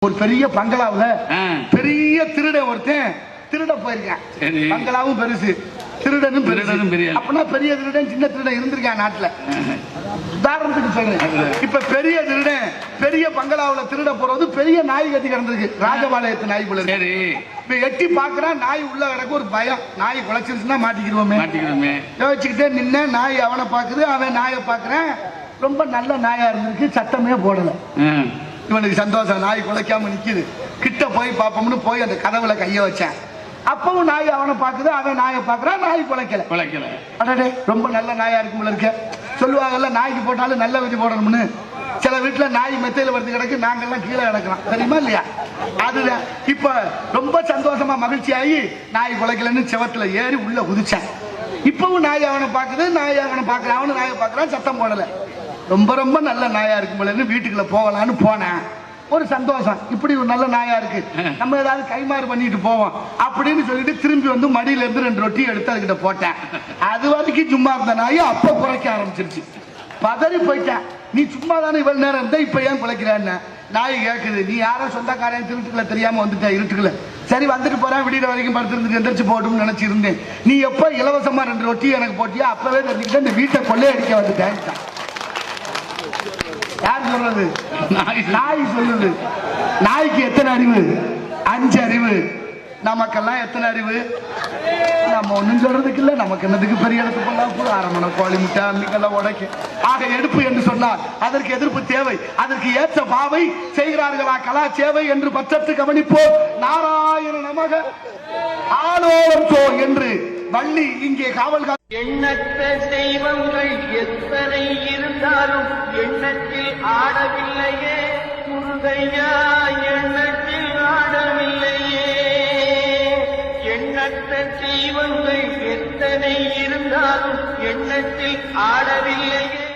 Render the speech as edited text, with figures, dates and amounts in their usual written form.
ஒரு பெரிய பங்களாவுல பெரிய திருட ஒருத்தன் திருட போயிருக்கேன். பங்களாவும் பெருசு, திருடனும் பெரிய. அப்படின்னா பெரிய திருடன் சின்ன திருடன் இருந்திருக்கான் நாட்டுல. உதாரணத்துக்கு சொல்றேன், இப்ப பெரிய திருடன் பெரிய பங்களாவுல திருட போறது பெரிய நாய் கட்டி கிடந்திருக்கு, ராஜபாளையத்து நாய் போல. சரி, இப்ப எட்டி பாக்குறான், நாய் உள்ள கிடக்கு. ஒரு பயம், நாய் குலைச்சிருச்சுன்னா மாட்டிக்கிறோமே யோசிச்சுக்கிட்டே நின்ன. நாய் அவனை பாக்குது, அவன் நாயை பாக்குறேன். ரொம்ப நல்ல நாயா இருந்திருக்கு, சத்தமே போடல. இவனுக்கு சந்தோஷம், நாய் குலைக்காம நிக்குது. கிட்ட போய் பாப்போம்னு போய் அந்த கதவுல கைய வச்சேன். அப்பவும் நாய் அவனை பாக்குது, அவன் நாயை பாக்குறான். நாய் குலைக்கல. அடடே, ரொம்ப நல்ல நாயா இருக்கும் போல இருக்க. சொல்லுவாங்கல்ல, நாய்க்கு போட்டாலும் நல்ல விதி போடணும்னு. சில வீட்டுல நாய் மெத்தையில வந்து கிடக்கு, நாங்கெல்லாம் கீழே கிடக்கலாம், தெரியுமா இல்லையா? அதுதான். இப்ப ரொம்ப சந்தோஷமா மகிழ்ச்சி ஆகி நாய் குலைக்கலன்னு செவத்துல ஏறி உள்ள குதிச்சேன். இப்பவும் நாய் அவனை பாக்குது, நாய் அவனை பாக்குறான், அவனு நாயை பாக்குறான், சத்தம் போடல. ரொம்ப ரொம்ப நல்ல நாயா இருக்கும் போல வீட்டுக்குள்ள போகலான்னு போனேன். ஒரு சந்தோஷம், இப்படி ஒரு நல்ல நாயா இருக்கு, நம்ம ஏதாவது கைமாறு பண்ணிட்டு போவோம் அப்படின்னு சொல்லிட்டு திரும்பி வந்து மடியில இருந்து 2 ரொட்டி எடுத்து அதுகிட்ட போட்டேன். அது வரைக்கும் சும்மா இருந்த நாய் அப்ப குறைக்க ஆரம்பிச்சிருச்சு. பதறி போயிட்டேன். நீ சும்மா தானே இவ்வளவு நேரம் இருந்தா, இப்ப ஏன் குலைக்கிறான்னு நாய் கேக்குது. நீ யாரும் சொந்தக்காரன் திருட்டுக்குள்ள தெரியாம வந்துட்டேன், இருட்டுக்குள்ள. சரி, வந்துட்டு போறேன், விடிய வரைக்கும் படுத்துருந்து எந்திரிச்சு போட்டும்னு நினைச்சிருந்தேன். நீ எப்ப இலவசமா 2 ரொட்டி எனக்கு போட்டியா, அப்பவே தெரிஞ்சுக்கிட்டு இந்த வீட்டை கொள்ளையடிக்க வந்துட்டேன். யார் சொல்றது? நாய் சொல்லுது. நாய்க்கு எத்தனை அறிவு? 5 அறிவு. நமக்கெல்லாம் எத்தனை அறிவு? நம்ம ஒண்ணும் சொல்றதுக்கு இல்ல. நமக்கு என்னதுக்கு பெரிய இடத்து போலாம், அரமணை கோழி முட்டை அன்னைக்கெல்லாம் உடைக்கு. ஆக எடுப்பு என்று சொன்னால் அதற்கு எதிர்ப்பு தேவை, அதற்கு ஏற்ற பாவை செய்கிறார்களா கலா சேவை என்று பற்றத்து கவனிப்போம். நாராயண நமக ஆலோலம் சோ என்று வள்ளி இங்கே காவல். எண்ணற்ற தெய்வங்கள் எத்தனை இருந்தாலும் எண்ணத்தில் ஆடவில்லையே முருகையா, எண்ணத்தில் ஆடவில்லையே. எண்ணற்ற தெய்வங்கள் எத்தனை இருந்தாலும் எண்ணத்தில் ஆடவில்லையே.